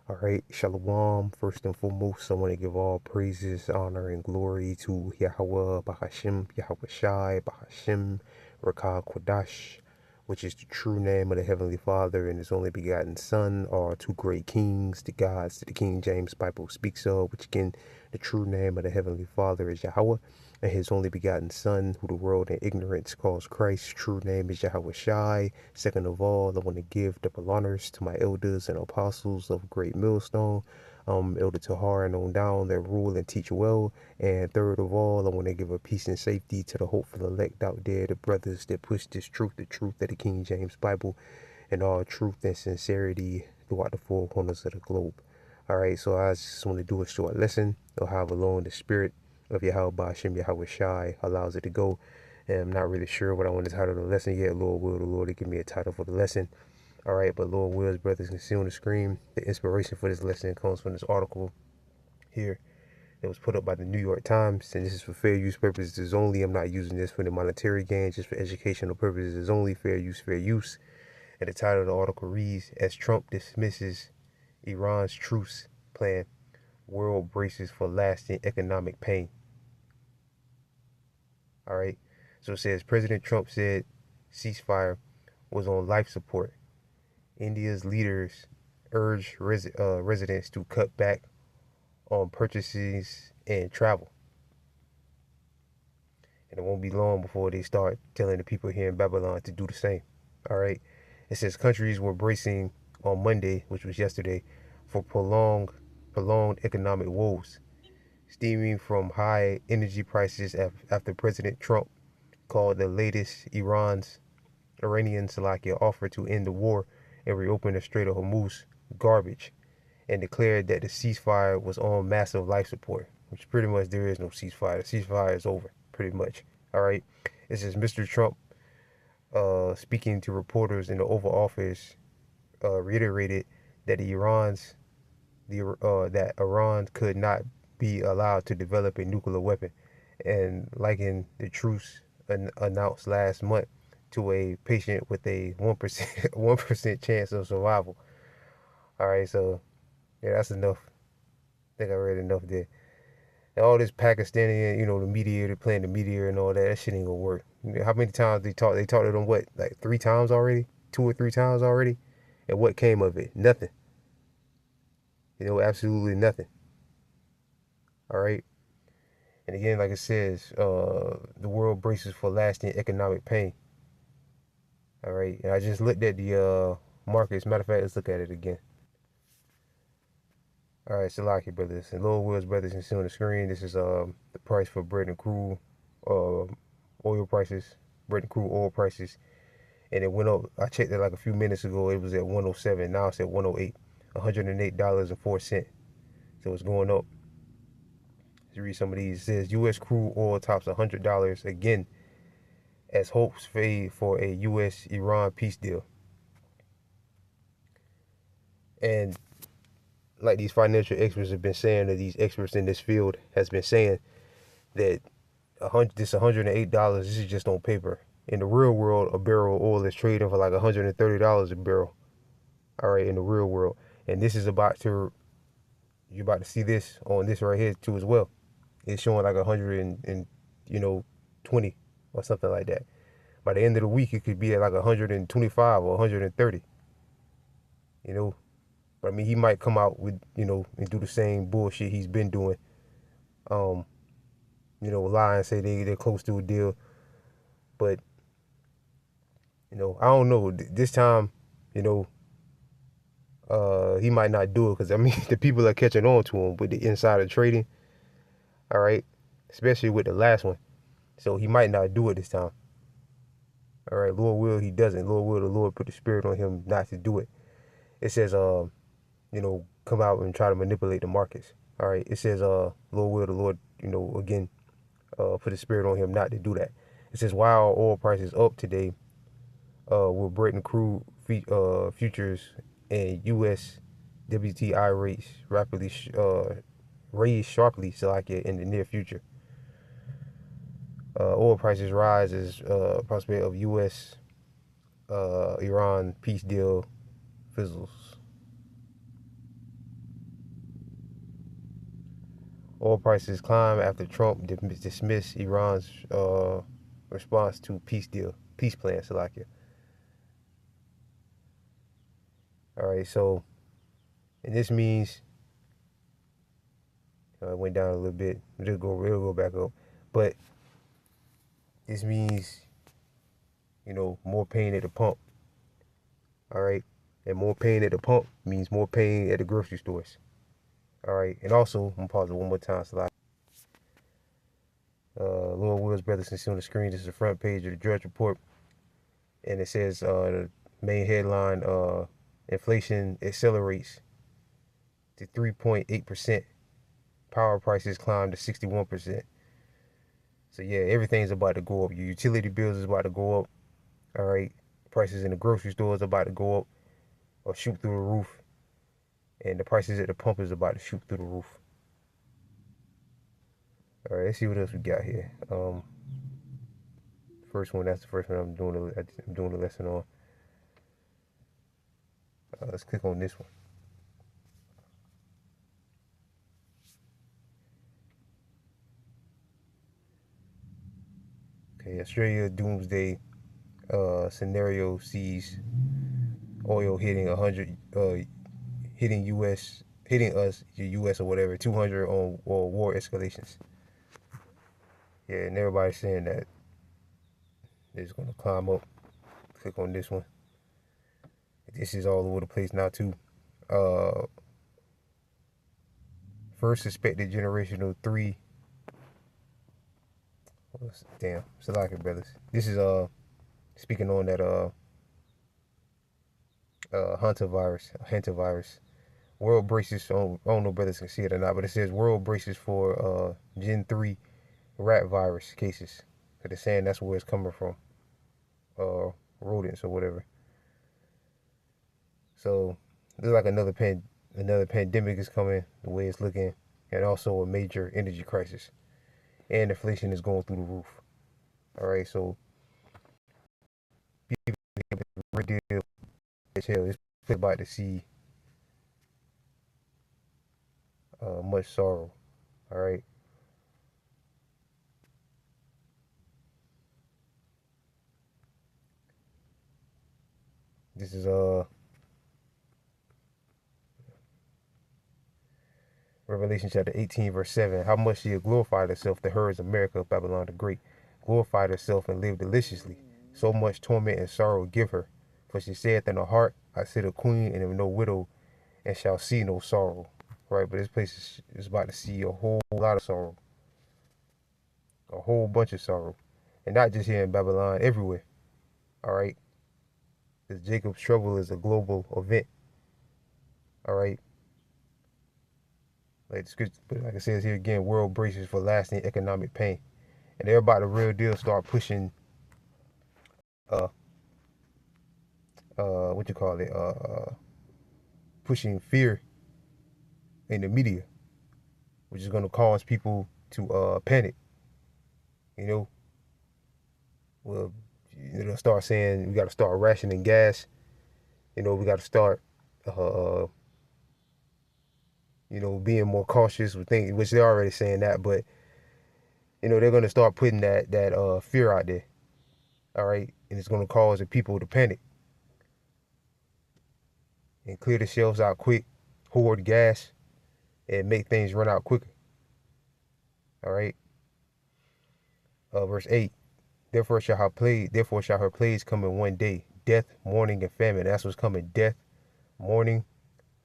All right, Shalom. First and foremost, I want to give all praises, honor, and glory to Yahweh, Bahashim, Yahweh Shai, Bahashim, Rakah Kodash, which is the true name of the Heavenly Father and His only begotten Son, are two great kings, the gods that the King James Bible speaks of, which again, the true name of the Heavenly Father is Yahweh, and His only begotten Son, who the world in ignorance calls Christ. True name is Yahweh Shai. Second of all, I want to give double honors to my elders and apostles of Great Millstone, Elder Tahar and on down, that rule and teach well. And third of all, I want to give a peace and safety to the hopeful elect out there, the brothers that push this truth, the truth of the King James Bible, and all truth and sincerity throughout the four corners of the globe. All right, so I just want to do a short lesson of how alone the Spirit of Yahweh Bashim Yahweh Shai allows it to go. And I'm not really sure what I want to title the lesson yet. Lord will the Lord to give me a title for the lesson. All right, but Lord wills, brothers can see on the screen. The inspiration for this lesson comes from this article here that was put up by the New York Times, and this is for fair use purposes only. I'm not using this for the monetary gain, just for educational purposes only. Fair use, fair use. And the title of the article reads, "As Trump dismisses Iran's truce plan, world braces for lasting economic pain." All right. So it says President Trump said ceasefire was on life support. India's leaders urged residents to cut back on purchases and travel. And it won't be long before they start telling the people here in Babylon to do the same. All right. It says countries were bracing on Monday, which was yesterday, for prolonged economic woes, stemming from high energy prices after President Trump called the latest Iranian Salakia offer to end the war and reopen the Strait of Hormuz garbage, and declared that the ceasefire was on massive life support, which pretty much there is no ceasefire. The ceasefire is over, pretty much. All right. It says Mr. Trump, speaking to reporters in the Oval Office, reiterated that that Iran could not be allowed to develop a nuclear weapon, and likened the truce announced last month to a patient with a 1% 1% chance of survival. All right, so yeah, that's enough. I think I read enough there. And all this Pakistani, the mediator playing the mediator and all that, that shit ain't gonna work. How many times they talked? They talked to them what, like 3 times already, 2 or 3 times already, and what came of it? Nothing. Absolutely nothing. All right. And again, like it says, the world braces for lasting economic pain. All right. And I just looked at the markets. Matter of fact, let's look at it again. All right, Salaki brothers and Lord Wills brothers, and see on the screen. This is the price for bread and crude, oil prices, bread and crude oil prices, and it went up. I checked it like a few minutes ago. It was at 107. Now it's at 108, $108.04. So it's going up. Let's read some of these. It says U.S. crude oil tops $100 again as hopes fade for a U.S.-Iran peace deal. And like these financial experts have been saying, or these experts in this field has been saying, that this $108, this is just on paper. In the real world, a barrel of oil is trading for like $130 a barrel. All right, in the real world, and this is you're about to see this on this right here too as well. It's showing like 120 or something like that. By the end of the week, it could be at like 125 or 130. But I mean, he might come out with and do the same bullshit he's been doing. Lie and say they're close to a deal. But I don't know. This time, he might not do it because I mean the people are catching on to him with the insider trading. All right, especially with the last one. So he might not do it this time. All right, Lord will he doesn't. Lord will the Lord put the spirit on him not to do it. It says come out and try to manipulate the markets. All right, it says Lord will the Lord again put the spirit on him not to do that. It says while oil prices up today, with Brent crude futures and U.S. WTI rates rapidly raised sharply, so like in the near future. Oil prices rise as prospect of U.S. Iran peace deal fizzles. Oil prices climb after Trump dismissed Iran's response to peace plan, Salakia. All right, so, and this means it went down a little bit. It'll go back up, but this means more pain at the pump. All right, and more pain at the pump means more pain at the grocery stores. All right, and also I'm gonna pause it one more time, Salakia. Lord Will's brothers can see on the screen. This is the front page of the Drudge Report, and it says the main headline: inflation accelerates to 3.8%. Power prices climb to 61%. So yeah, everything's about to go up. Your utility bills is about to go up. All right, prices in the grocery stores are about to go up or shoot through the roof, and the prices at the pump is about to shoot through the roof. All right, let's see what else we got here. First one, that's the first one I'm doing the lesson on. Let's click on this one. Okay, Australia doomsday scenario sees oil hitting 100, hitting us, the U.S. or whatever, 200 on war escalations. Yeah, and everybody's saying that it's gonna climb up. Click on this one. This is all over the place now too. First suspected generational 3. Damn, Salaka brothers. This is speaking on that hantavirus. World braces. I don't know if brothers can see it or not, but it says world braces for Gen 3 rat virus cases. So they're saying that's where it's coming from. Rodents or whatever. So looks like another pandemic is coming the way it's looking, and also a major energy crisis, and inflation is going through the roof. All right, so people it's about to see much sorrow. All right. This is Revelation chapter 18, verse 7. How much she had glorified herself, the herds of America, Babylon the Great, glorified herself and lived deliciously. So much torment and sorrow give her. For she saith in her heart, I sit a queen and am no widow, and shall see no sorrow. Right, but this place is about to see a whole lot of sorrow. A whole bunch of sorrow. And not just here in Babylon, everywhere. All right. Because Jacob's trouble is a global event. All right. Like it says here again, world braces for lasting economic pain. And they're about to real deal start pushing what you call it, pushing fear in the media, which is gonna cause people to panic. Well, they'll start saying we gotta start rationing gas. We gotta start being more cautious with things, which they're already saying that, but they're gonna start putting that fear out there. All right, and it's gonna cause the people to panic and clear the shelves out quick, hoard gas, and make things run out quicker. All right. Verse 8. Therefore shall her plagues come in one day: death, mourning, and famine. That's what's coming: death, mourning.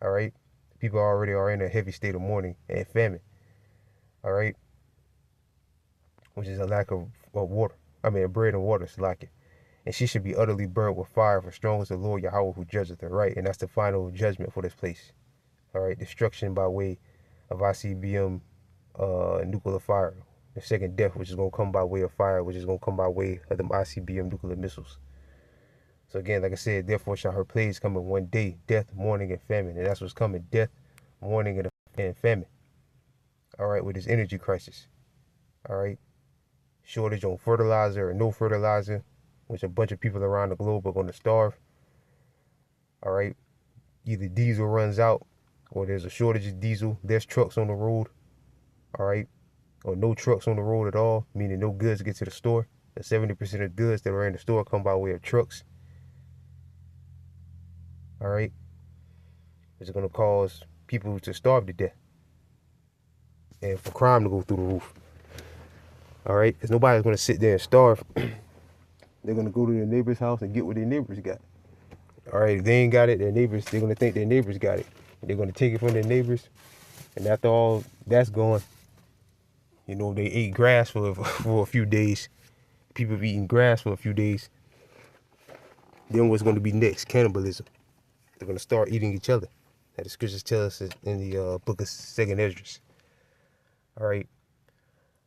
All right. People already are in a heavy state of mourning and famine. All right. Which is a lack of water. Bread and water, Salaki. And she should be utterly burnt with fire, for strong is the Lord Yahweh who judgeth her. Right. And that's the final judgment for this place. All right. Destruction by way of ICBM nuclear fire. The second death, which is going to come by way of fire, which is going to come by way of them ICBM nuclear missiles. So again, like I said, therefore shall her plagues come in one day: death, mourning, and famine. And that's what's coming: death, mourning, and famine. All right, with this energy crisis. All right, shortage on fertilizer or no fertilizer, which a bunch of people around the globe are going to starve. All right, either diesel runs out or there's a shortage of diesel. There's trucks on the road. all right, or no trucks on the road at all, meaning no goods get to the store. And 70% of goods that are in the store come by way of trucks, all right? It's going to cause people to starve to death and for crime to go through the roof, all right? Because nobody's going to sit there and starve. They're going to go to their neighbor's house and get what their neighbors got. All right, if they ain't got it, their neighbors, they're going to think their neighbors got it. They're going to take it from their neighbors. And after all that's gone, you know, they ate grass for a few days. People have eaten grass for a few days. Then what's going to be next? Cannibalism. They're going to start eating each other. That the scriptures tell us in the book of 2nd Esdras. All right.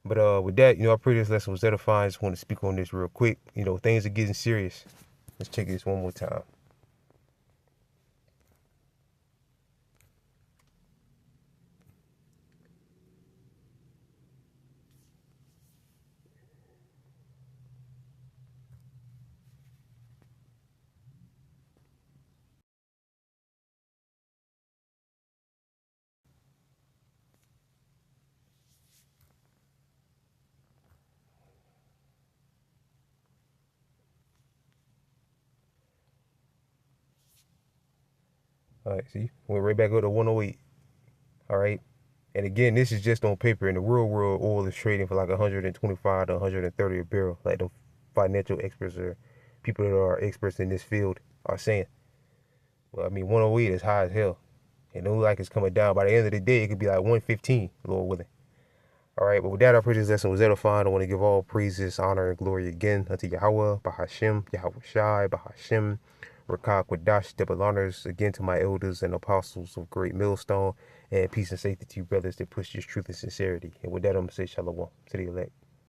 But with that, you know, I pray this lesson was edifying. I just want to speak on this real quick. You know, things are getting serious. Let's check this one more time. All right, see? Went right back up to 108. All right. And again, this is just on paper. In the real world, oil is trading for like 125 to 130 a barrel, like the financial experts or people that are experts in this field are saying. Well, I mean, 108 is high as hell. And it looks like it's coming down. By the end of the day, it could be like 115, Lord willing. All right, but with that, I pray this lesson was edifying. I want to give all praises, honor, and glory again unto Yahweh, Bahashem, Yahweh Shai, Bahashem, Rakah Kwadash, double honors again to my elders and apostles of Great Millstone, and peace and safety to you brothers that push this truth and sincerity. And with that, I'm going to say shalom to the elect.